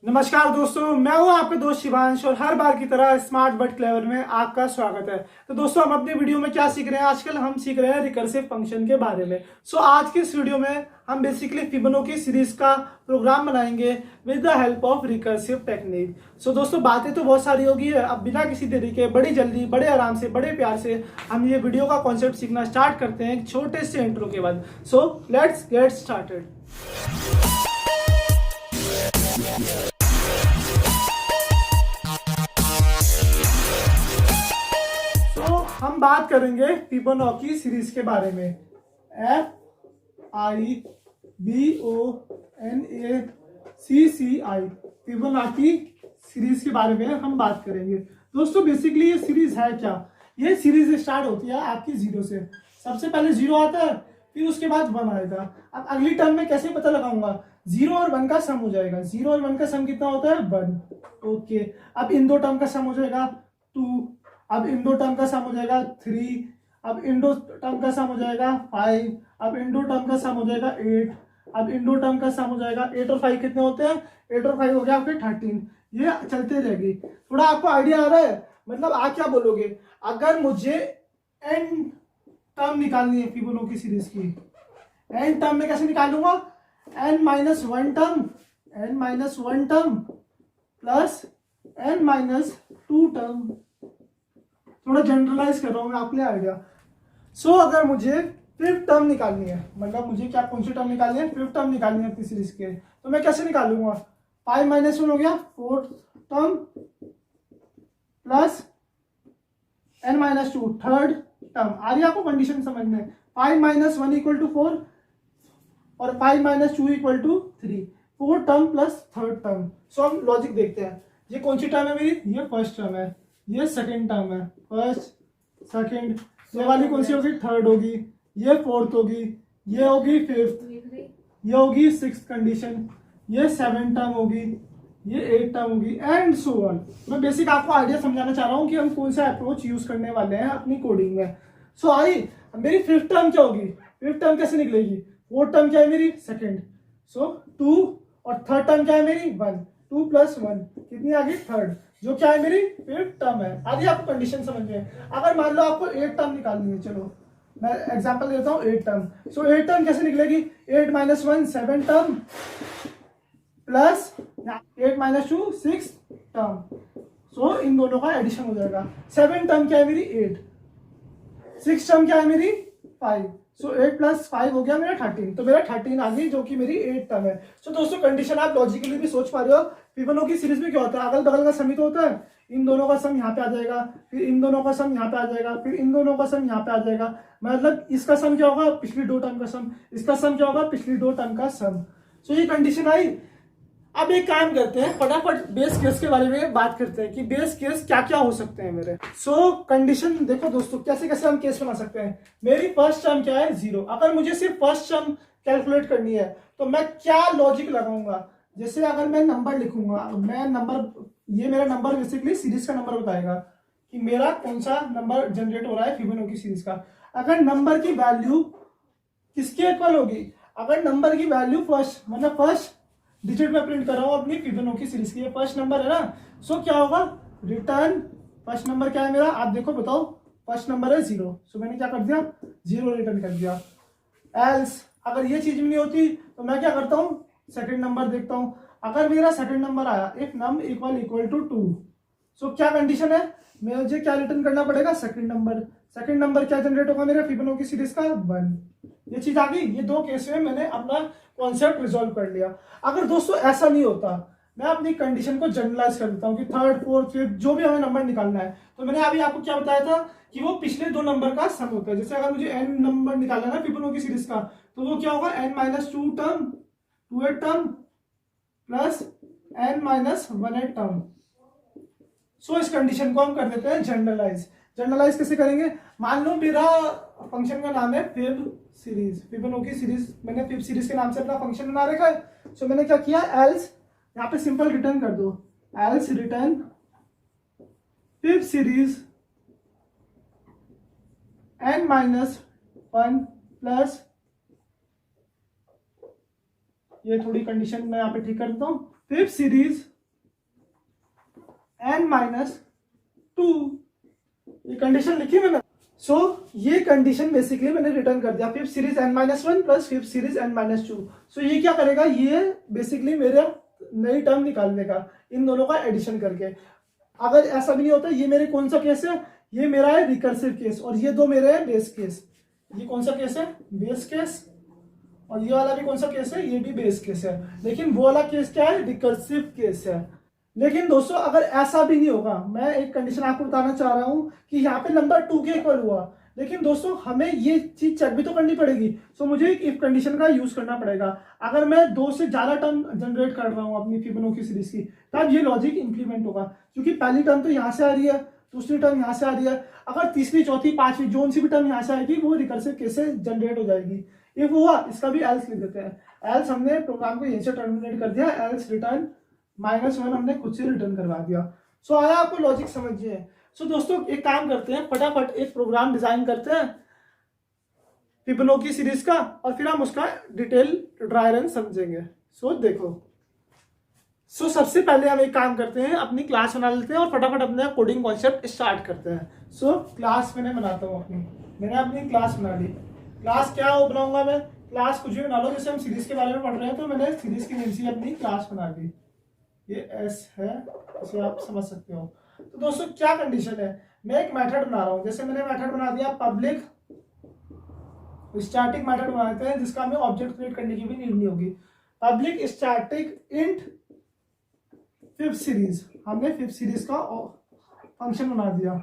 नमस्कार दोस्तों, मैं हूं आपके दोस्त शिवांश और हर बार की तरह स्मार्ट बट क्लेवर में आपका स्वागत है। तो दोस्तों, हम अपनी वीडियो में क्या सीख रहे हैं? आजकल हम सीख रहे हैं रिकर्सिव फंक्शन के बारे में। आज की इस वीडियो में हम बेसिकली फिबोनाची सीरीज का प्रोग्राम बनाएंगे with the help of recursive technique. दोस्तों, बातें तो बहुत सारी होगी है। अब बिना किसी देरी के बड़ी जल्दी, बड़े आराम से, बड़े प्यार से हम ये वीडियो का कॉन्सेप्ट सीखना स्टार्ट करते हैं एक छोटे से इंट्रो के बाद। Let's get started. हम बात करेंगे फिबोनाची सीरीज के बारे में। FIBONACCI फिबोनाची सीरीज के बारे में हम बात करेंगे। दोस्तों, बेसिकली ये सीरीज है क्या? ये सीरीज स्टार्ट होती है आपकी 0 से। सबसे पहले 0 आता है, फिर उसके बाद 1 आएगा। अब अगली टर्म में कैसे पता लगाऊंगा? 0 और 1 का सम हो जाएगा। 0 और 1 का सम कितना होता है? 1। ओके, अब इन दो टर्म का सम हो जाएगा 2। अब इन दो टर्म का सम हो जाएगा 3। अब इन दो टर्म का सम हो जाएगा 5। अब इन दो टर्म का सम हो जाएगा 8। अब इन दो टर्म का सम हो जाएगा 8 और 5 कितने होते हैं? 8 और 5 हो गया आपके 13। ये चलते रहेगी। थोड़ा आपको आइडिया आ रहा है? मतलब आप क्या बोलोगे अगर मुझे एन टर्म निकालनी है फिबोनाची सीरीज की? एन टर्म में कैसे निकालूंगा? n-1 term, n-1 term plus n-2 term. थोड़ा जनरलाइज कर रहा हूँ मैं आपके लिए आइडिया। अगर मुझे 5th टर्म निकालनी है, मतलब मुझे क्या कौन सी टर्म निकालनी है? 5th टर्म निकालनी है अपनी सीरीज के, तो मैं कैसे निकालूंगा? 5-1 हो गया 4th term plus n-2 3rd term. आ रही है आपको कंडीशन समझ में? 5-1 = 4 और 5-2 = 3। 4th term plus 3rd term. हम लॉजिक देखते हैं। ये कौन सी टर्म है मेरी? ये फर्स्ट टर्म है, ये सेकंड टर्म है। फर्स्ट, सेकंड, ये वाली कौन सी होगी? 3rd होगी, ये 4th होगी, ये होगी 5th, ये होगी 6th कंडीशन, ये 7th टर्म होगी, ये 8th टर्म होगी एंड सो ऑन। मैं बेसिक आपको आइडिया समझाना चाह रहा हूँ कि हम कौन सा अप्रोच यूज करने वाले हैं अपनी कोडिंग में। आई मेरी 5th टर्म क्या होगी? 5th टर्म कैसे निकलेगी? 4th टर्म क्या है मेरी? सेकंड। 2 और 3rd टर्म क्या है मेरी? 1। 2 + 1 कितनी आ गई? 3rd, जो क्या है मेरी 5th टर्म है। आगे आपको कंडीशन समझ में? अगर मान लो आपको 8th टर्म निकालनी है, चलो मैं एग्जांपल देता हूँ 8th टर्म। 8th टर्म कैसे निकलेगी? 8-1 7th term plus 8-2 6th term. इन दोनों का एडिशन हो जाएगा। 7th टर्म क्या है मेरी? 8। 6th टर्म क्या है मेरी? 5। 8 + 5 हो गया मेरा 13। तो मेरा 13 आ गई, जो कि मेरी 8th टर्म है। दोस्तों, कंडीशन आप लॉजिकली भी सोच पा रहे हो। फिबोनाची सीरीज में क्या होता है? अगल बगल का सम ही तो होता है। इन दोनों का सम यहाँ पे आ जाएगा, फिर इन दोनों का सम यहाँ पे आ जाएगा, फिर इन दोनों का सम यहाँ पे आ जाएगा। मतलब इसका सम क्या होगा? पिछली 2 टर्म का सम। इसका सम क्या होगा? पिछली 2 टर्म का सम। ये कंडीशन आई। अब एक काम करते हैं, फटाफट बेस केस के बारे में बात करते हैं कि बेस केस क्या क्या हो सकते हैं मेरे। कंडीशन देखो दोस्तों, कैसे कैसे हम केस बना सकते हैं। मेरी फर्स्ट टर्म क्या है? 0। अगर मुझे सिर्फ फर्स्ट टर्म कैलकुलेट करनी है तो मैं क्या लॉजिक लगाऊंगा? जैसे अगर मैं नंबर लिखूंगा, मैं नंबर, ये मेरा नंबर बेसिकली सीरीज का नंबर बताएगा कि मेरा कौन सा नंबर जनरेट हो रहा है फिबोनाची सीरीज का। अगर नंबर की वैल्यू किसके इक्वल होगी? अगर नंबर की वैल्यू फर्स्ट, मतलब फर्स्ट डिजिट में प्रिंट कर रहा हूं अपनी फिबोनाची सीरीज की, ये फर्स्ट नंबर है ना। क्या होगा? रिटर्न फर्स्ट नंबर क्या है मेरा? आप देखो, बताओ। फर्स्ट नंबर है 0, मैंने क्या कर दिया? 0 रिटर्न कर दिया। एल्स अगर ये चीज नहीं होती तो मैं क्या करता हूँ? सेकंड नंबर देखता हूँ। अगर मेरा सेकंड नंबर आया, इफ नम = 2, क्या कंडीशन है? मुझे क्या रिटर्न करना पड़ेगा? Second number. सेकंड नंबर क्या जनरेट होगा मेरा फिबोनाची सीरीज का? 1। ये चीज आ गई। ये 2 केस में मैंने अपना कॉन्सेप्ट रिजॉल्व कर लिया। अगर दोस्तों ऐसा नहीं होता, मैं अपनी कंडीशन को जनरलाइज कर देता हूँ कि 3rd, 4th, 5th जो भी हमें नंबर निकालना है, तो मैंने अभी आपको क्या बताया था कि वो पिछले 2 नंबर का सम होता है। जैसे अगर मुझे n नंबर निकालना है ना फिबोनाची सीरीज का, तो वो क्या होगा? n-2 term 2th term plus n-1 term. इस कंडीशन को हम कर देते हैं जनरलाइज। जनरलाइज कैसे करेंगे? मान लो मेरा फंक्शन का नाम है फिब सीरीज, फिबोनाची सीरीज। मैंने फिब सीरीज के नाम से अपना फंक्शन बना रखा है। मैंने क्या किया? एल्स, यहाँ पे सिंपल रिटर्न कर दो, else return fib series n-1 plus, ये थोड़ी कंडीशन मैं यहाँ पे ठीक कर देता हूँ, फिब सीरीज n माइनस 2, ये कंडीशन लिखी मैंने। सो ये कंडीशन बेसिकली मैंने रिटर्न कर दिया, fifth series n minus 1 plus fifth series n minus 2। सो ये क्या करेगा, ये बेसिकली मेरा नई टर्म निकाल देगा इन दोनों का एडिशन करके। अगर ऐसा भी नहीं होता, ये मेरे कौन सा केस है, ये मेरा है रिकर्सिव केस, और ये दो मेरे हैं बेस केस। ये कौन सा केस है, बेस केस, और ये वाला भी कौन सा केस है, ये भी बेस केस है। लेकिन वो वाला केस क्या है, रिकर्सिव केस है। लेकिन दोस्तों अगर ऐसा भी नहीं होगा, मैं एक कंडीशन आपको बताना चाह रहा हूं कि यहाँ पे नंबर 2 के इक्वल हुआ, लेकिन दोस्तों हमें ये चीज चेक भी तो करनी पड़ेगी। सो मुझे एक इफ कंडीशन का यूज करना पड़ेगा। अगर मैं 2 से ज्यादा टर्म जनरेट कर रहा हूँ अपनी फिबोनाची सीरीज की, तब ये लॉजिक इंप्लीमेंट होगा, क्योंकि पहली टर्म तो यहाँ से आ रही है, दूसरी टर्म यहाँ से आ रही है। अगर तीसरी, चौथी, पांचवी जोन सी भी टर्म यहाँ से आएगी, वो रिकर्सिव केस से जनरेट हो जाएगी। इफ हुआ, इसका भी एल्स लिख देते हैं। एल्स हमने प्रोग्राम को यहीं से टर्मिनेट कर दिया, एल्स रिटर्न -1 हमने खुद से रिटर्न करवा दिया। सो आया आपको लॉजिक समझिए। सो दोस्तों एक काम करते हैं, फटाफट एक प्रोग्राम डिजाइन करते हैं फिबोनाची सीरीज का, और फिर हम उसका डिटेल ड्राई रन समझेंगे। सो देखो, सो सबसे पहले हम एक काम करते हैं, अपनी क्लास बना लेते हैं और फटाफट अपना कोडिंग कॉन्सेप्ट स्टार्ट करते हैं। सो क्लास मैंने बनाता हूँ मैंने अपनी क्लास बना ली। क्लास क्या बनाऊंगा मैं, क्लास कुछ भी बना लो, जैसे हम सीरीज के बारे में पढ़ रहे हैं तो मैंने सीरीज की नेम से अपनी क्लास बना दी। ये एस है, इसे आप समझ सकते हो। तो दोस्तों क्या कंडीशन है, मैं एक मेथड बना रहा हूं। जैसे मैंने मेथड बना दिया पब्लिक स्टैटिक मेथड बनाते हैं, जिसका हमें ऑब्जेक्ट क्रिएट करने की भी नीड नहीं होगी। Public static int fifth series, हमने फिफ्थ सीरीज का फंक्शन बना दिया।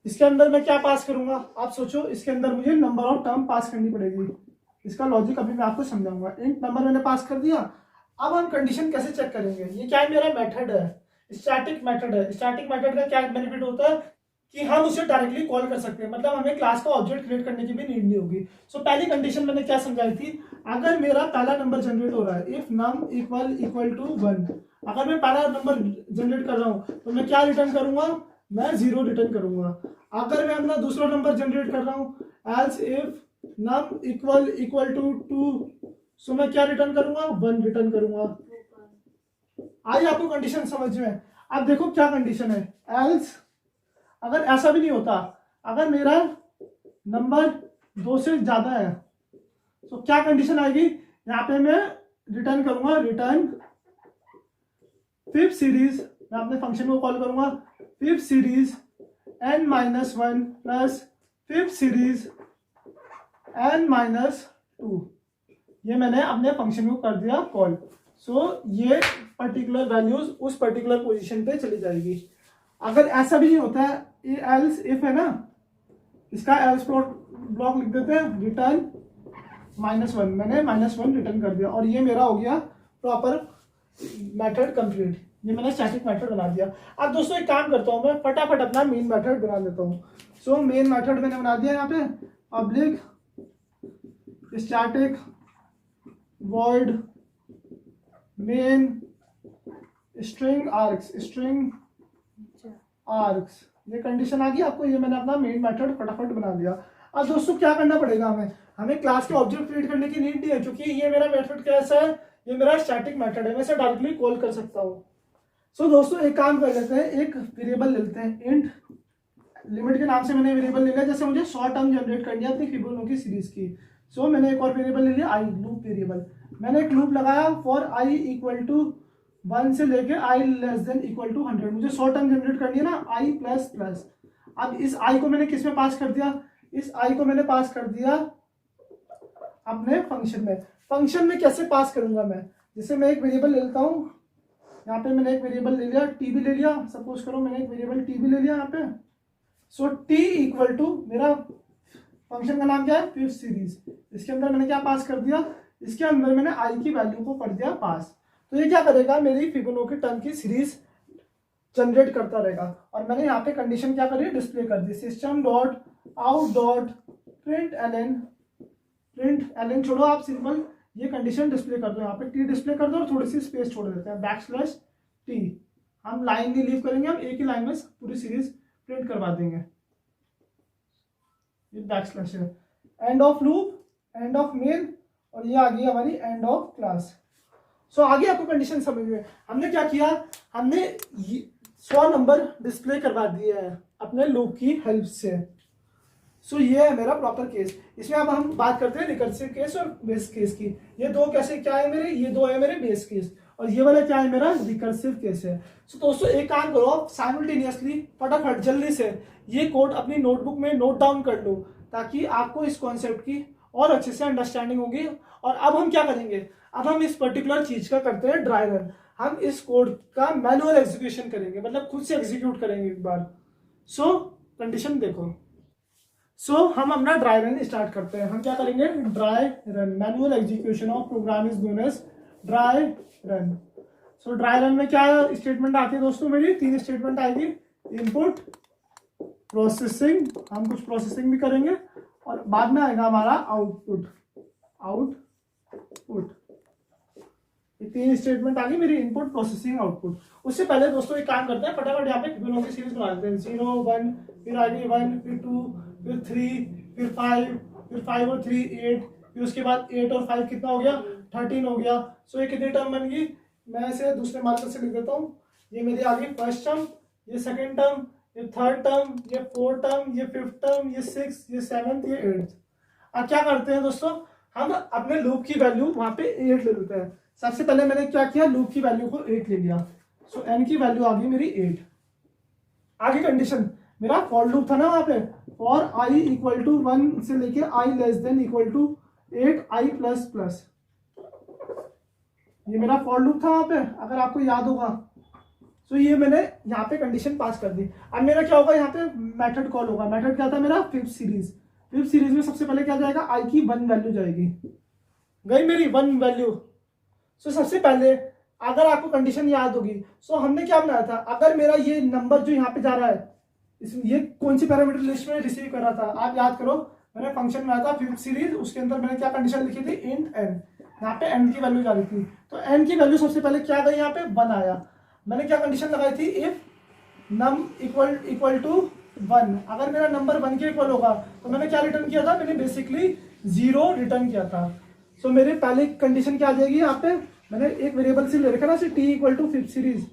इसके अंदर मैं क्या पास करूंगा, आप सोचो, इसके अंदर मुझे नंबर ऑफ टर्म पास करनी पड़ेगी। इसका लॉजिक अभी मैं आपको समझाऊंगा। इंट नंबर मैंने पास कर दिया। अब हम कंडीशन कैसे चेक करेंगे, ये क्या है, मेरा मेथड है, स्टैटिक मेथड है। स्टैटिक मेथड का क्या बेनिफिट होता है कि हम उसे डायरेक्टली कॉल कर सकते हैं, मतलब हमें क्लास का ऑब्जेक्ट क्रिएट करने की भी नीड नहीं होगी। सो पहली कंडीशन मैंने क्या समझाई थी, अगर मेरा पहला नंबर जनरेट हो रहा है, इफ num इक्वल टू 1, अगर मैं पहला नंबर जनरेट कर रहा हूं तो मैं क्या रिटर्न करूंगा, मैं 0 रिटर्न करूंगा। अगर मैं अपना दूसरा नंबर जनरेट कर रहा हूं, else if num equal to 2, so मैं क्या रिटर्न करूंगा, 1 रिटर्न करूंगा। आई आपको कंडीशन समझ में। अब देखो क्या कंडीशन है, एल्स अगर ऐसा भी नहीं होता, अगर मेरा नंबर 2 से ज्यादा है तो क्या कंडीशन आएगी, यहाँ पे मैं रिटर्न करूंगा, रिटर्न फिफ्थ सीरीज, मैं अपने फंक्शन को कॉल करूंगा fifth series n minus 1 plus fifth series n minus 2। ये मैंने अपने फंक्शन को कर दिया कॉल। सो ये पर्टिकुलर वैल्यूज उस पर्टिकुलर पोजीशन पे चली जाएगी। अगर ऐसा भी नहीं होता है, ये एल्स इफ है ना, इसका एल्स ब्लॉक लिख देते हैं, रिटर्न -1, मैंने -1 रिटर्न कर दिया, और ये मेरा हो गया प्रॉपर मेथड कंप्लीट। ये मैंने स्टैटिक मेथड बना दिया। अब दोस्तों एक काम करता हूँ, मैं फटाफट अपना मेन मेथड बना देता हूँ। सो मेन मेथड मैंने बना दिया, यहाँ पे public static void main string arcs, ये कंडीशन आ गई आपको। ये मैंने अपना मेन मेथड फटाफट बना दिया। अब दोस्तों क्या करना पड़ेगा, हमें क्लास के ऑब्जेक्ट क्रिएट करने की नीड नहीं है, क्योंकि ये मेरा मेथड कैसा है, ये मेरा स्टैटिक मेथड है, मैं इसे डायरेक्टली कॉल कर सकता हूँ। सो दोस्तों एक काम कर लेते हैं, एक वेरिएबल ले लेते हैं, इंट लिमिट के नाम से मैंने वेरिएबल ले लिया। जैसे मुझे शॉर्ट टर्म जनरेट करनी है अपनी फिबोनाची सीरीज की, सो मैंने एक और वेरिएबल ले लिया, आई लूप वेरिएबल। मैंने एक लूप लगाया फॉर आई इक्वल टू 1 से लेके आई लेस देन इक्वल टू 100। मुझे शॉर्ट टर्म जनरेट करनी है ना, आई प्लस प्लस। अब इस आई को मैंने किस में पास कर दिया, इस आई को मैंने पास कर दिया अपने फंक्शन में। फंक्शन में कैसे पास करूंगा मैं, जैसे मैं एक वेरिएबल ले लेता हूँ, यहाँ पे मैंने एक वेरिएबल ले लिया, टी भी ले लिया, सपोज करो मैंने एक वेरिएबल टी भी ले लिया यहाँ पे। सो टी इक्वल टू, मेरा फंक्शन का नाम क्या है, फिफ्थ सीरीज। इसके अंदर मैंने क्या पास कर दिया, इसके अंदर मैंने आई की वैल्यू को कर दिया पास। तो ये क्या करेगा, मेरी फिबोनाची टर्म की सीरीज जनरेट करता रहेगा। और मैंने यहाँ पे कंडीशन क्या करी, डिस्प्ले कर दी, system dot out dot print ln छोड़ो, आप सिंपल ये कंडीशन डिस्प्ले कर दो, यहाँ पे टी डिस्प्ले कर दो और थोड़ी सी स्पेस छोड़ देते हैं, \t। हम लाइन नहीं लीव करेंगे, हम एक ही लाइन में पूरी सीरीज प्रिंट करवा देंगे। ये बैकस्लैश है, end of loop, end of main, और ये आ गई हमारी एंड ऑफ क्लास। सो आगे आपको कंडीशन समझ में, हमने क्या किया, हमने 100 नंबर डिस्प्ले करवा दिए हैं अपने लूप की हेल्प से। सो ये है मेरा प्रॉपर केस। इसमें अब हम बात करते हैं रिकर्सिव केस और बेस केस की। ये दो कैसे क्या है मेरे, ये दो है मेरे बेस केस और ये वाला क्या है मेरा रिकर्सिव केस है। सो दोस्तों एक काम करो, साइमल्टेनियसली फटाफट जल्दी से ये कोड अपनी नोटबुक में नोट डाउन कर लो ताकि आपको इस कॉन्सेप्ट की और अच्छे से अंडरस्टैंडिंग होगी। और अब हम क्या करेंगे, अब हम इस पर्टिकुलर चीज का करते हैं ड्राई रन। हम इस कोड का मैनुअल एग्जीक्यूशन करेंगे, मतलब खुद से एग्जीक्यूट करेंगे एक बार। सो कंडीशन देखो। सो हम अपना ड्राई रन स्टार्ट करते हैं। हम क्या करेंगे, dry run, manual execution of program is known as dry run. So dry run में क्या स्टेटमेंट आती है दोस्तों, मेरी 3 स्टेटमेंट आएगी। इनपुट, प्रोसेसिंग, हम कुछ प्रोसेसिंग भी करेंगे और बाद में आएगा हमारा आउटपुट। ये 3 स्टेटमेंट आ गई मेरी, इनपुट, प्रोसेसिंग, आउटपुट। उससे पहले दोस्तों एक काम करते हैं, फटाफट यहाँ पे फिबोनाची की सीरीज बना देते हैं। 0 1, फिर आगे 1, फिर 2, फिर 3, फिर 5, फिर 5 और 3 8, फिर उसके बाद 8 और 5 कितना हो गया, 13 हो गया। सो ये कितनी टर्म बन गई, मैं इसे दूसरे मार्कर से लिख देता हूँ। ये मेरी आ गई फर्स्ट टर्म, ये सेकेंड टर्म, ये थर्ड टर्म, ये फोर्थ टर्म, ये फिफ्थ टर्म, ये 6, ये 7th, ये 8th। अब क्या करते हैं दोस्तों, हम अपने लूप की वैल्यू वहां पे 8 ले लेते हैं। सबसे पहले मैंने क्या किया, लूप की वैल्यू को 8 ले लिया। सो n की वैल्यू आ गई मेरी 8। आगे कंडीशन, मेरा फॉर लूप था ना वहां पे, फॉर i इक्वल टू 1 से लेके i less than equal to 8i plus plus. ये मेरा फॉर लूप था वहां पे, अगर आपको याद होगा। तो ये मैंने यहाँ पे कंडीशन पास कर दी। अब मेरा क्या होगा, यहाँ पे मेथड कॉल होगा। मेथड क्या था मेरा, फिफ्थ सीरीज। फिफ्थ सीरीज में सबसे पहले क्या जाएगा, i की 1 वैल्यू जाएगी, गई मेरी 1 वैल्यू। सो सबसे पहले अगर आपको कंडीशन याद होगी, सो हमने क्या बनाया था, अगर मेरा ये नंबर जो यहाँ पे जा रहा है, इसमें ये कौन सी पैरामीटर लिस्ट में रिसीव कर रहा था, आप याद करो। मैंने फंक्शन बनाया था फिफ्थ सीरीज, उसके अंदर मैंने क्या कंडीशन लिखी थी, इंट n। यहाँ पे n की वैल्यू जा रही थी, तो n की वैल्यू सबसे पहले क्या गई, यहाँ पे 1 आया। मैंने क्या कंडीशन लगाई थी, इफ num इक्वल टू 1। अगर मेरा नंबर 1 के इक्वल होगा तो मैंने क्या रिटर्न किया था, मैंने बेसिकली 0 रिटर्न किया था। सो मेरे पहले कंडीशन क्या आ जाएगी, यहाँ पे मैंने एक वेरिएबल से ले रखा ना, t equal to fifth series.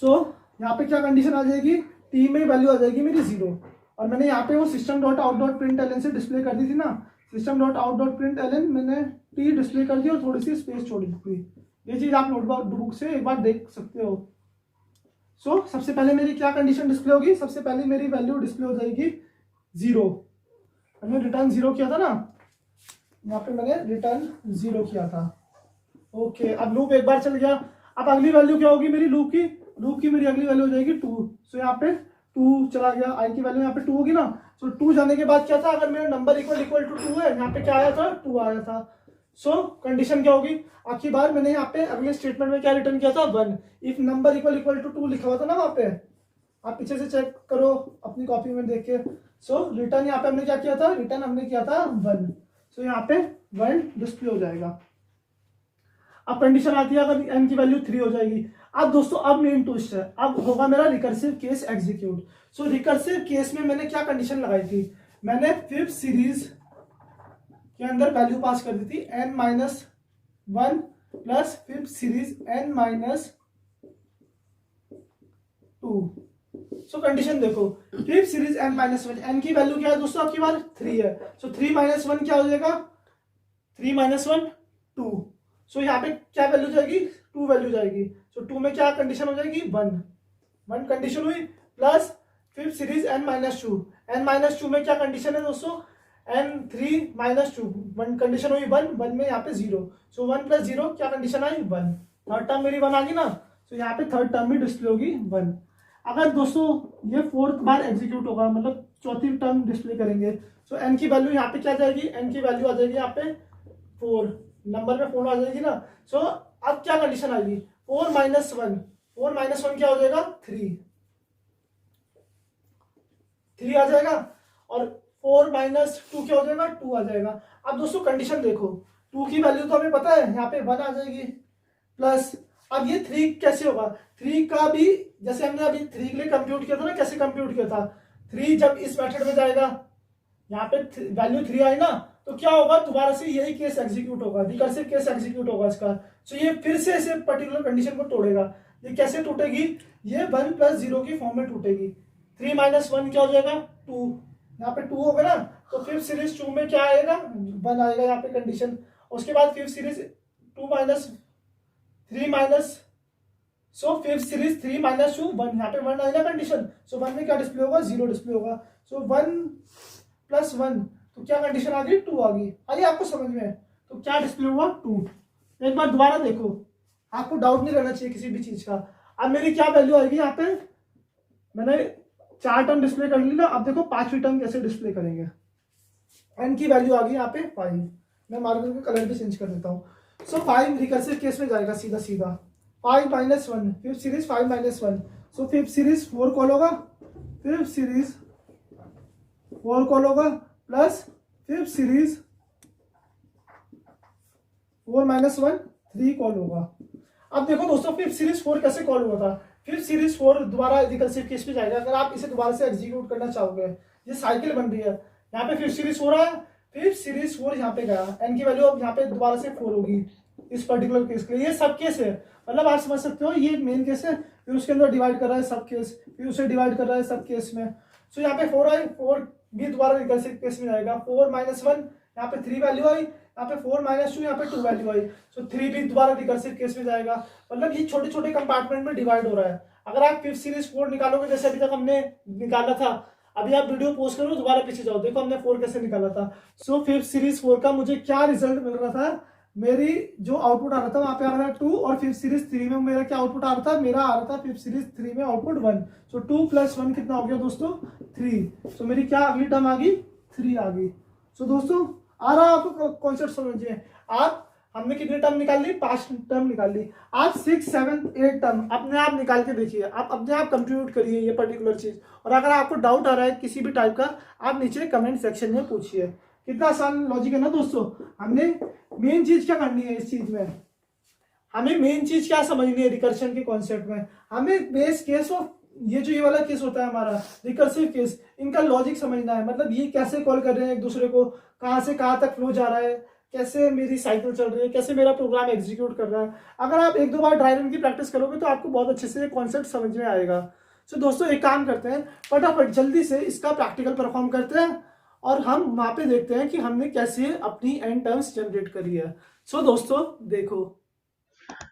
So यहाँ पे क्या कंडीशन आ जाएगी, t में वैल्यू आ जाएगी मेरी 0। और मैंने यहाँ पे वो system dot out dot print LN से डिस्प्ले कर दी थी ना, system dot out dot print LN मैंने t डिस्प्ले कर दी और थोड़ी सी स्पेस छोड़ दी थी। ये चीज आप नोटबुक से एक बार देख सकते हो। सो सबसे पहले मेरी क्या कंडीशन डिस्प्ले होगी, सबसे पहले मेरी वैल्यू डिस्प्ले हो जाएगी 0। मैंने रिटर्न 0 किया था ना, यहाँ पे मैंने रिटर्न 0 किया था। ओके, अब लूप एक बार चल गया। अब अगली वैल्यू क्या होगी मेरी लूप की मेरी अगली वैल्यू हो जाएगी 2। सो यहाँ पे 2 चला गया, आई की वैल्यू यहाँ पे 2 होगी ना। सो 2 जाने के बाद क्या था, अगर मेरा नंबर इक्वल टू 2 है, यहाँ पे क्या आया था, 2 आया था। सो कंडीशन क्या होगी, आखिरी बार मैंने यहाँ पे अगले स्टेटमेंट में क्या रिटर्न किया था, 1। इफ नंबर इक्वल टू 2 लिखा हुआ था ना वहाँ पे, आप पीछे से चेक करो अपनी कॉपी में देख के। सो रिटर्न यहाँ पे हमने क्या किया था, रिटर्न हमने किया था 1। सो यहाँ पे 1 डिस्प्ले हो जाएगा। अब कंडीशन आती है अगर n की वैल्यू 3 हो जाएगी। अब दोस्तों अब मेन ट्विस्ट है, अब होगा मेरा रिकर्सिव केस एग्जीक्यूट। सो रिकर्सिव केस में मैंने क्या कंडीशन लगाई थी, मैंने फिफ्थ सीरीज के अंदर वैल्यू पास कर दी थी n-1 plus fifth series n-2। सो कंडीशन देखो, फिफ्थ सीरीज n-1, n की वैल्यू क्या है दोस्तों, आपकी बार 3 है। सो 3 - 1 क्या हो जाएगा, 3 - 1 2। सो यहाँ पे क्या वैल्यू जाएगी, 2 वैल्यू जाएगी। सो 2 में क्या कंडीशन हो जाएगी, 1 कंडीशन हुई, plus fifth series n-2। n-2 में क्या कंडीशन है दोस्तों, n3 - 2, 1 कंडीशन हुई, 1 में यहाँ पे 0। सो 1 + 0 क्या कंडीशन आई, 1। थर्ड टर्म मेरी 1 आ गई ना, सो यहाँ पे थर्ड टर्म भी डिस्प्ले होगी 1। अगर दोस्तों ये फोर्थ बार एग्जीक्यूट होगा, मतलब चौथी टर्म डिस्प्ले करेंगे, सो n की वैल्यू यहाँ पे क्या जाएगी, n की वैल्यू आ जाएगी यहाँ पे 4, नंबर में 4 आ जाएगी ना। सो अब क्या कंडीशन आएगी, 4 - 1, 4 - 1 क्या हो जाएगा, 3 आ जाएगा। और 4 - 2 क्या हो जाएगा, 2 आ जाएगा। अब दोस्तों कंडीशन देखो, 2 की वैल्यू तो हमें पता है, यहाँ पे 1 आ जाएगी, प्लस अब ये 3 कैसे होगा, 3 का भी जैसे हमने अभी 3 के लिए कंप्यूट किया था ना, कैसे कंप्यूट किया था, 3 जब इस मेथड में जाएगा, यहाँ पे वैल्यू 3 आई ना, तो क्या होगा, दोबारा से यही केस एग्जीक्यूट होगा, रिकर्सिव केस एग्जीक्यूट होगा इसका। सो ये फिर से इसे पर्टिकुलर कंडीशन को तोड़ेगा। ये कैसे टूटेगी, ये 1 प्लस 0 की फॉर्म में टूटेगी। 3 माइनस 1 क्या हो जाएगा 2, यहाँ पे 2 होगा ना, तो फिफ्थ सीरीज 2 में क्या आएगा 1 आएगा यहाँ पे कंडीशन। उसके बाद fifth series 2 minus 3 minus, so fifth series 3 minus 2 1, यहाँ पे 1 आएगा कंडीशन। सो 1 में क्या डिस्प्ले होगा 0 डिस्प्ले होगा। सो 1 प्लस 1, तो क्या कंडीशन आ गई 2 आ गई। आइए आपको समझ में, तो क्या डिस्प्ले हुआ 2। एक बार दोबारा देखो, आपको डाउट नहीं रहना चाहिए किसी भी चीज का। अब मेरी क्या वैल्यू आएगी यहाँ पे, मैंने 4 टर्म डिस्प्ले कर ली ना, अब देखो 5वीं टर्म कैसे डिस्प्ले करेंगे। एन की वैल्यू आ गई यहाँ पे 5, मैं मार्कर का कलर भी चेंज कर देता हूँ। सो 5 रिकर्सिव केस में जाएगा सीधा सीधा, 5 minus 1, fifth series 5 minus 1, so fifth series 4 call होगा, फिफ्थ सीरीज 4 कॉल होगा, plus fifth series 4 minus 1 3 call होगा। अब देखो दोस्तों, फिफ्थ सीरीज 4 कैसे कॉल हुआ था, फिफ्थ सीरीज 4 दोबारा रिकर्सिव केस में जाएगा। अगर आप इसे दोबारा से एग्जीक्यूट करना चाहोगे, ये साइकिल बन रही है, यहाँ पे फिफ्थ सीरीज 4 आया, फिफ्थ सीरीज 4 यहाँ पे गया, एन की वैल्यू अब यहाँ पे दोबारा से 4 होगी इस पर्टिकुलर केस के लिए। ये सब केस है, मतलब आप समझ सकते हो, ये मेन केस है, फिर उसके अंदर डिवाइड कर रहा है सब केस, फिर उसे डिवाइड कर रहा है सब केस में। सो यहाँ पे 4 आई, 4 भी दोबारा रिकर्सिव केस में जाएगा, 4 माइनस 1 यहाँ पे 3 वैल्यू आई, यहाँ पे 4 माइनस 2 यहाँ पे 2 वैल्यू आई, सो 3 भी दोबारा रिकर्सिव केस में जाएगा। मतलब ये छोटे छोटे कंपार्टमेंट में डिवाइड हो रहा है। अगर आप फिफ्थ सीरीज 4 निकालोगे, जैसे अभी तक हमने निकाला था, अभी आप वीडियो पोस्ट करो दोबारा पीछे जाओ, देखो हमने 4 कैसे निकाला था। सो फिफ्थ सीरीज 4 का मुझे क्या रिजल्ट मिल रहा था, मेरी जो आउटपुट आ रहा था वहां पे आ रहा था 2, और फिफ्थ सीरीज 3 में मेरा क्या आउटपुट आ रहा था, मेरा आ रहा था फिफ्थ सीरीज 3 में आउटपुट 1। सो 2 प्लस 1 कितना हो गया दोस्तों 3। सो मेरी क्या अगली टर्म आ गई 3 आ गई। सो दोस्तों आ रहा है आपको कॉन्सेप्ट समझिए। आप हमने कितने टर्म निकाल ली, 5 टर्म निकाल ली। आप 6, 7, 8 टर्म अपने आप निकाल के देखिए, आप अपने आप कंप्यूट करिए ये पर्टिकुलर चीज। और अगर आपको डाउट आ रहा है किसी भी टाइप का, आप नीचे कमेंट सेक्शन में पूछिए। कितना आसान लॉजिक है ना दोस्तों। हमने मेन चीज क्या करनी है इस चीज में, हमें मेन चीज क्या समझनी है रिकर्शन के कॉन्सेप्ट में, हमें बेस केस ऑफ ये वाला केस होता है हमारा रिकर्सिव केस, इनका लॉजिक समझना है। मतलब ये कैसे कॉल कर रहे हैं एक दूसरे को, कहां से कहां तक फ्लो जा रहा है, कैसे मेरी साइकिल चल रही है, कैसे मेरा प्रोग्राम एग्जीक्यूट कर रहा है। अगर आप 1-2 बार ड्राई रन की प्रैक्टिस करोगे तो आपको बहुत अच्छे से कॉन्सेप्ट समझ में आएगा। सो दोस्तों एक काम करते हैं, फटाफट जल्दी से इसका प्रैक्टिकल परफॉर्म करते हैं, और हम वहां पे देखते हैं कि हमने कैसे अपनी एन टर्म्स जनरेट करी है। सो दोस्तों देखो,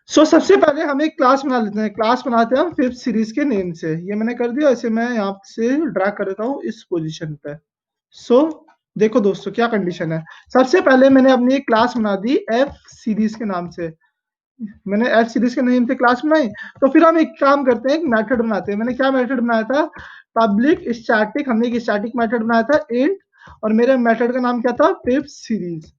सबसे पहले हम एक क्लास बना लेते हैं। क्लास बनाते हैं हम फिफ्थ सीरीज के नेम से। ये मैंने कर दिया, इसे मैं यहाँ से ड्रैग कर देता हूँ इस पोजीशन पे। देखो दोस्तों क्या कंडीशन है। सबसे पहले मैंने अपनी एक क्लास बना दी एफ सीरीज के नाम से। मैंने एफ सीरीज के नेम से क्लास बनाई। तो फिर हम एक काम करते हैं, एक मेथड बनाते हैं। मैंने क्या मेथड बनाया था, पब्लिक स्टैटिक, हमने एक स्टैटिक मेथड बनाया था इंट, और मेरे मेथड का नाम क्या था फिफ्थ सीरीज।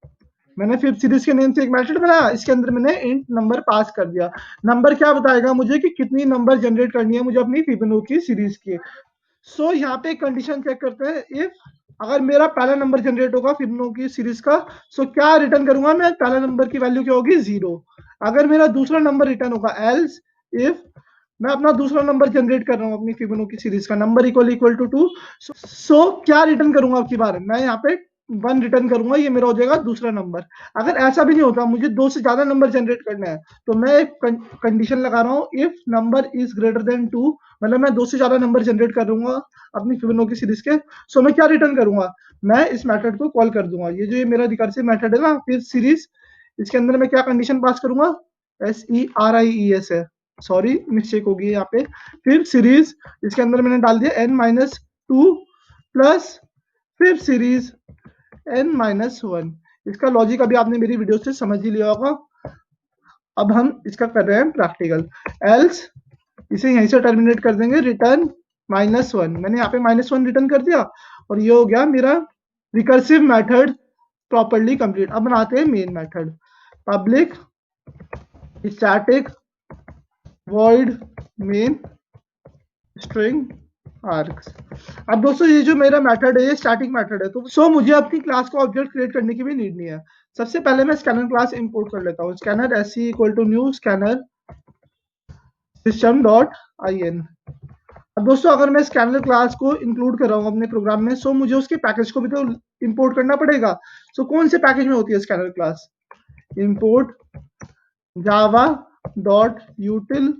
मैंने फिफ्थ सीरीज के नेम से एक मेथड बनाया, इसके अंदर मैंने इंट नंबर पास कर दिया। नंबर क्या बताएगा मुझे कि कितनी नंबर जनरेट करनी है मुझे अपनी फिबोनाची सीरीज की। यहाँ पे कंडीशन चेक करते हैं, इफ अगर मेरा पहला नंबर जनरेट होगा फिबोनाची सीरीज का, क्या रिटर्न करूंगा मैं, पहला नंबर की वैल्यू क्या होगी 0। अगर मेरा दूसरा नंबर रिटर्न होगा, एल्स इफ मैं अपना दूसरा नंबर जनरेट कर रहा हूँ अपनी फिबोनाची सीरीज का, नंबर इक्वल टू 2, क्या रिटर्न करूंगा आपकी बार, मैं यहाँ पे 1 रिटर्न करूंगा, ये मेरा हो जाएगा दूसरा नंबर। अगर ऐसा भी नहीं होता, मुझे 2 से ज्यादा नंबर जनरेट करना है, तो मैं एक कंडीशन लगा रहा हूँ, if number is greater than 2, मतलब मैं 2 से ज्यादा नंबर जनरेट करूंगा अपनी फिबोनाची सीरीज के। मैं क्या रिटर्न करूंगा, मैं इस मेथड को कॉल कर दूंगा। ये जो मेरा रिकर्सिव मेथड है ना फिफ्थ सीरीज, इसके अंदर मैं क्या कंडीशन पास करूंगा, SERIES है, सॉरी मिस्टेक होगी यहाँ पे, फिफ्थ सीरीज, इसके अंदर मैंने डाल दिया n-2 plus fifth series n-1। इसका लॉजिक अभी आपने मेरी वीडियो से समझ ही लिया होगा। अब हम इसका कर रहे हैं प्रैक्टिकल। एल्स इसे यहीं से टर्मिनेट कर देंगे, रिटर्न -1। मैंने यहाँ पे -1 रिटर्न कर दिया, और ये हो गया मेरा रिकर्सिव मेथड प्रॉपर्ली कंप्लीट। अब बनाते हैं main method, public static void main string arcs. अब दोस्तों ये जो मेरा मेथड है ये स्टैटिक मेथड है, तो मुझे अपनी क्लास को ऑब्जेक्ट क्रिएट करने की भी नीड नहीं है। सबसे पहले मैं स्कैनर क्लास इंपोर्ट कर लेता हूँ, scanner SC equal to new scanner system.in। अब दोस्तों अगर मैं स्कैनर क्लास को इंक्लूड कर रहा हूँ अपने प्रोग्राम में, मुझे उसके पैकेज को भी तो इंपोर्ट करना पड़ेगा। कौन से पैकेज में होती है scanner class, import java.util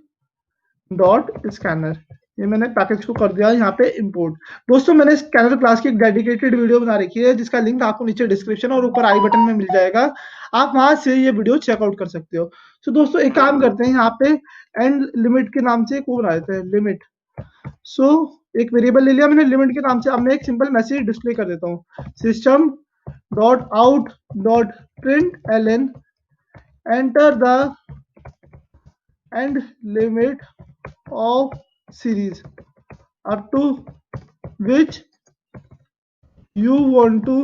dot scanner, ये मैंने पैकेज को कर दिया यहाँ पे इंपोर्ट। दोस्तों मैंने स्कैनर क्लास की एक डेडिकेटेड वीडियो बना रखी है जिसका लिंक आपको नीचे डिस्क्रिप्शन और ऊपर आई बटन में मिल जाएगा, आप वहां से ये वीडियो चेकआउट कर सकते हो। तो दोस्तों एक काम करते हैं, यहाँ पे एंड लिमिट के नाम से को बना देते हैं लिमिट। सो एक वेरिएबल ले लिया मैंने लिमिट के नाम से। अब मैं एक सिंपल मैसेज डिस्प्ले कर देता हूँ, system dot out dot print L enter the end limit of series up to which you want to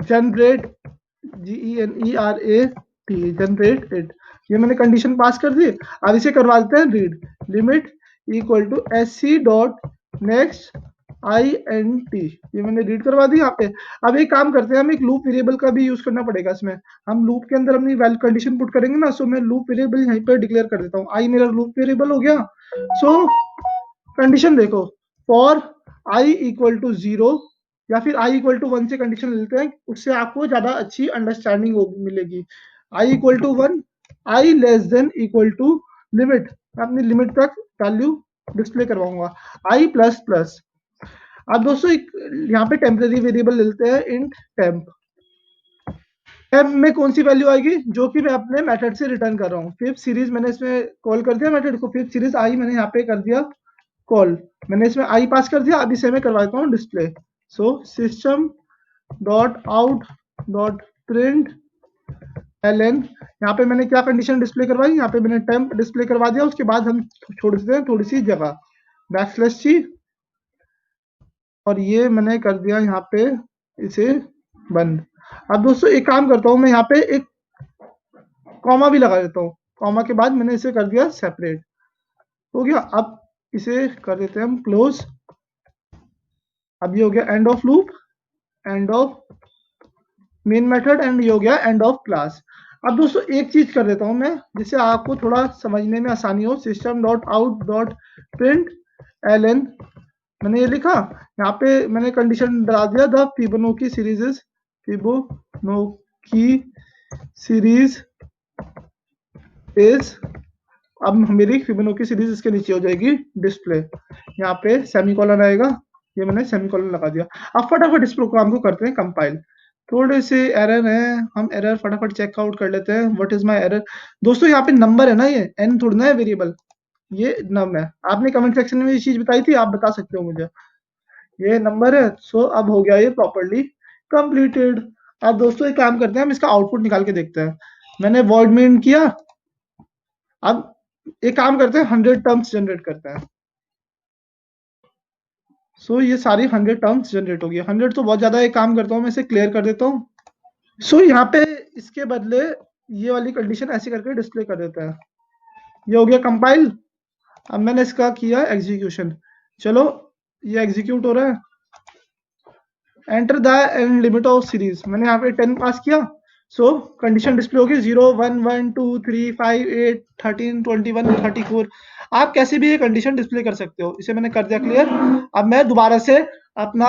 generate generate it। ये मैंने कंडीशन पास कर दी। अब इसे करवा देते हैं read, limit equal to sc dot next int, ये मैंने रीड करवा दी यहाँ पे। अब एक काम करते हैं, हम एक लूप वेरिएबल का भी यूज करना पड़ेगा इसमें। हम लूप के अंदर अपनी वैल्यू कंडीशन पुट करेंगे ना, सो मैं लूप वेरिएबल यहीं पे डिक्लेयर कर देता हूँ। आई मेरा लूप वेरिएबल हो गया। सो कंडीशन देखो, फॉर आई इक्वल टू 0 या फिर आई इक्वल टू 1 से कंडीशन लेते हैं, उससे आपको ज्यादा अच्छी अंडरस्टैंडिंग मिलेगी। I equal to 1, I less than equal to limit, अपनी लिमिट तक वैल्यू डिस्प्ले करवाऊंगा, आई प्लस प्लस। अब दोस्तों एक यहाँ पे टेम्परेरी वेरिएबल लेते हैं इंट टेम्प। टेम्प में कौन सी वैल्यू आएगी, जो कि मैं अपने मेथड से रिटर्न कर रहा हूँ। फिफ्थ सीरीज मैंने इसमें कॉल कर दिया मेथड को, फिफ्थ सीरीज आई मैंने यहाँ पे कर दिया कॉल, मैंने इसमें आई पास कर दिया। अब इसे मैं करवा देता हूँ display. So system dot out dot print L N, यहाँ पे मैंने क्या कंडीशन डिस्प्ले करवाई, यहाँ पे मैंने टेम्प डिस्प्ले करवा दिया। उसके बाद हम छोड़ देते हैं थोड़ी सी जगह, बैकस्लैश c, और ये मैंने कर दिया यहाँ पे इसे बंद। अब दोस्तों एक काम करता हूँ, मैं यहाँ पे एक कॉमा भी लगा देता हूँ, कॉमा के बाद मैंने इसे कर दिया सेपरेट, हो गया। अब इसे कर देते हैं हम क्लोज। अब ये हो गया end of loop, end of main method, and ये हो गया एंड ऑफ क्लास। अब दोस्तों एक चीज कर देता हूँ मैं, जिससे आपको थोड़ा समझने में आसानी हो। System dot out dot print L N, मैंने ये लिखा, यहाँ पे मैंने कंडीशन डाल दिया the Fibonacci series is, Fibonacci series is, अब मेरी फिबोनाची सीरीज इसके नीचे हो जाएगी डिस्प्ले, यहाँ पे सेमीकोलन आएगा, ये मैंने सेमीकोलन लगा दिया। अब फटाफट इस प्रोग्राम को करते हैं कंपाइल। थोड़े से एरर है, हम एरर फटाफट चेकआउट कर लेते हैं। What is my error. दोस्तों यहाँ पे नंबर है ना, ये एन थोड़ा ना है वेरिएबल, ये नम है। आपने कमेंट सेक्शन में ये चीज बताई थी, आप बता सकते हो मुझे, ये नंबर है। सो अब हो गया ये प्रॉपर्ली कंप्लीटेड। अब दोस्तों एक काम करते हैं, हम इसका आउटपुट निकाल के देखते हैं। मैंने वॉइड मेन किया, अब एक काम करते हैं 100 टर्म्स जनरेट करते हैं। सो ये सारी 100 टर्म्स जनरेट हो गई। 100 तो बहुत ज्यादा, एक काम करता हूँ मैं इसे क्लियर कर देता हूँ। सो यहाँ पे इसके बदले ये वाली कंडीशन ऐसे करके डिस्प्ले कर देता है। ये हो गया कंपाइल। अब मैंने इसका किया एग्जीक्यूशन, चलो ये एग्जीक्यूट हो रहा है। Enter the end limit of series, मैंने यहाँ पे 10 पास किया। सो कंडीशन डिस्प्ले होगी 0 1 1 2 3 5 8 13 21 34। आप कैसे भी ये कंडीशन डिस्प्ले कर सकते हो। इसे मैंने कर दिया क्लियर। अब मैं दोबारा से अपना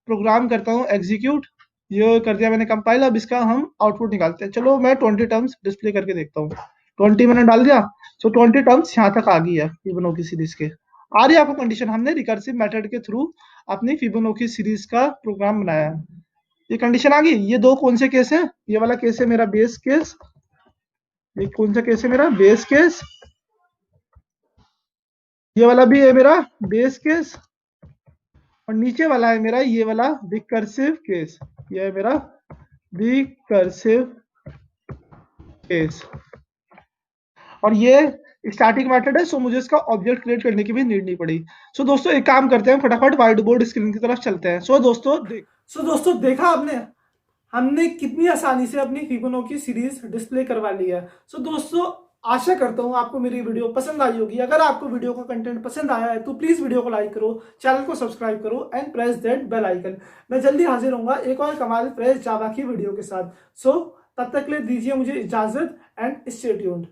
प्रोग्राम करता हूँ एग्जीक्यूट, ये कर दिया मैंने कंपाइल। अब इसका हम आउटपुट निकालते हैं। चलो मैं 20 टर्म्स डिस्प्ले करके देखता हूँ। 20 मैंने डाल दिया। सो 20 टर्म्स यहाँ तक आ गई है फिबोनाची सीरीज के। आ रही है आपको कंडीशन, हमने रिकर्सिव मेथड के थ्रू अपनी फिबोनाची सीरीज का प्रोग्राम बनाया है। ये कंडीशन आ गई। ये दो कौन से केस है, ये वाला केस है मेरा बेस केस, ये कौन सा केस है मेरा बेस केस, ये वाला भी है मेरा बेस केस, और नीचे वाला है मेरा ये वाला रिकर्सिव केस, ये है मेरा रिकर्सिव केस, और ये स्टार्टिंग मेथड है। सो मुझे इसका ऑब्जेक्ट क्रिएट करने की भी नीड नहीं पड़ी। सो दोस्तों एक काम करते हैं, फटाफट व्हाइट बोर्ड स्क्रीन की तरफ चलते हैं। सो दोस्तों देखा आपने, हमने कितनी आसानी से अपनी फिबोनाची सीरीज डिस्प्ले करवा ली है। सो दोस्तों आशा करता हूँ आपको मेरी वीडियो पसंद आई होगी। अगर आपको वीडियो का कंटेंट पसंद आया है तो प्लीज वीडियो को लाइक करो, चैनल को सब्सक्राइब करो and press that bell icon. मैं जल्दी हाजिर होऊंगा एक और कमाल फ्रेश जावा की वीडियो के साथ। सो तब तक के लिए दीजिए मुझे इजाजत एंड स्टे ट्यून्ड।